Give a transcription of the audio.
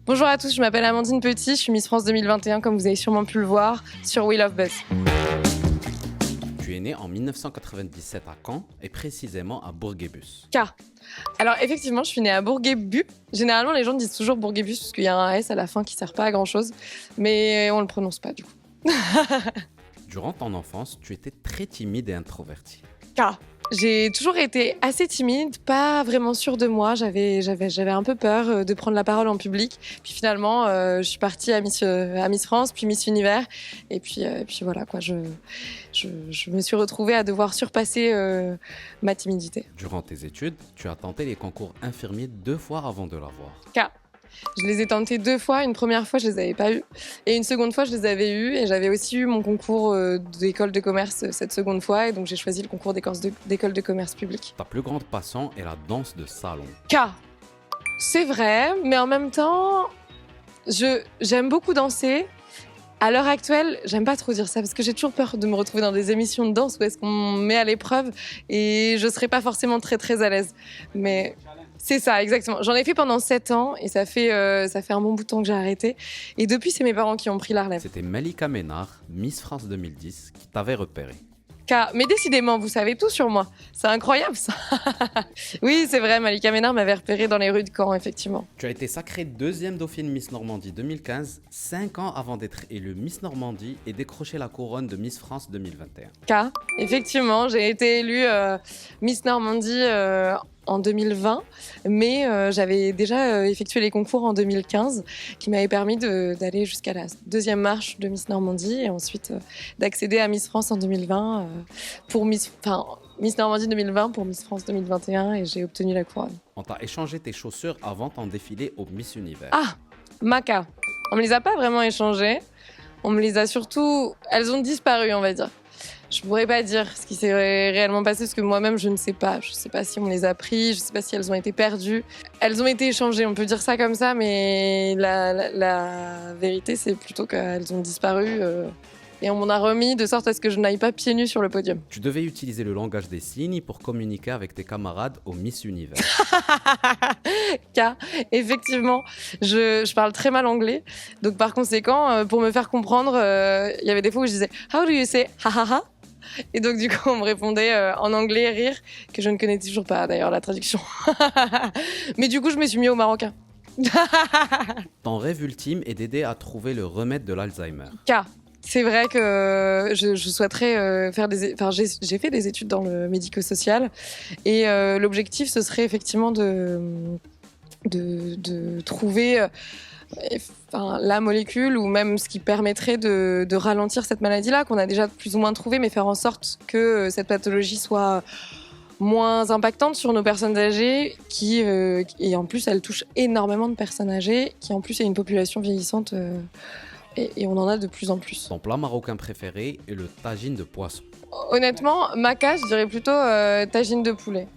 Bonjour à tous, je m'appelle Amandine Petit, je suis Miss France 2021 comme vous avez sûrement pu le voir sur We Love Buzz. Tu es née en 1997 à Caen et précisément à Bourguébus. Alors effectivement, je suis née à Bourguébus. Généralement, les gens disent toujours Bourguébus parce qu'il y a un S à la fin qui sert pas à grand chose, mais on le prononce pas du coup. Durant ton enfance, tu étais très timide et introvertie. J'ai toujours été assez timide, pas vraiment sûre de moi. J'avais un peu peur de prendre la parole en public. Puis finalement, je suis partie à Miss France, puis Miss Univers. Et puis voilà, quoi. Je me suis retrouvée à devoir surpasser ma timidité. Durant tes études, tu as tenté les concours infirmiers 2 fois avant de l'avoir. Je les ai tentés 2 fois. Une première fois, je les avais pas eus. Et une seconde fois, je les avais eus. Et j'avais aussi eu mon concours d'école de commerce cette seconde fois. Et donc, j'ai choisi le concours d'école de commerce public. Ta plus grande passion est la danse de salon. C'est vrai, mais en même temps, j'aime beaucoup danser. À l'heure actuelle, j'aime pas trop dire ça parce que j'ai toujours peur de me retrouver dans des émissions de danse où est-ce qu'on me met à l'épreuve et je serais pas forcément très très à l'aise. Mais c'est ça, exactement. J'en ai fait pendant 7 ans et ça fait un bon bout de temps que j'ai arrêté. Et depuis, c'est mes parents qui ont pris la relève. C'était Malika Ménard, Miss France 2010, qui t'avait repéré. Mais décidément, vous savez tout sur moi. C'est incroyable, ça. Oui, c'est vrai, Malika Ménard m'avait repéré dans les rues de Caen, effectivement. Tu as été sacrée 2e dauphine Miss Normandie 2015, 5 ans avant d'être élue Miss Normandie et décrocher la couronne de Miss France 2021. Effectivement, j'ai été élue Miss Normandie en 2020, mais j'avais déjà effectué les concours en 2015 qui m'avaient permis d'aller jusqu'à la 2e marche de Miss Normandie et ensuite d'accéder à Miss France en 2020 pour Miss Normandie 2020 pour Miss France 2021 et j'ai obtenu la couronne. On t'a échangé tes chaussures avant ton défilé au Miss Univers. Maca. On me les a pas vraiment échangées. On me les a surtout... Elles ont disparu, on va dire. Je pourrais pas dire ce qui s'est réellement passé parce que moi-même, je ne sais pas. Je sais pas si on les a pris, je sais pas si elles ont été perdues. Elles ont été échangées, on peut dire ça comme ça, mais la vérité, c'est plutôt qu'elles ont disparu et on m'en a remis de sorte à ce que je n'aille pas pieds nus sur le podium. Tu devais utiliser le langage des signes pour communiquer avec tes camarades au Miss Univers. Effectivement, je parle très mal anglais. Donc par conséquent, pour me faire comprendre, il y avait des fois où je disais « How do you say ha ha ha ?» Et donc du coup, on me répondait en anglais rire, que je ne connais toujours pas d'ailleurs la traduction. Mais du coup, je me suis mis au marocain. Ton rêve ultime est d'aider à trouver le remède de l'Alzheimer. C'est vrai que je souhaiterais faire j'ai fait des études dans le médico-social et l'objectif ce serait effectivement de trouver la molécule ou même ce qui permettrait de ralentir cette maladie-là qu'on a déjà plus ou moins trouvé, mais faire en sorte que cette pathologie soit moins impactante sur nos personnes âgées et en plus elle touche énormément de personnes âgées qui en plus est une population vieillissante et on en a de plus en plus. Ton plat marocain préféré est le tagine de poisson. Honnêtement, Maca, je dirais plutôt tagine de poulet.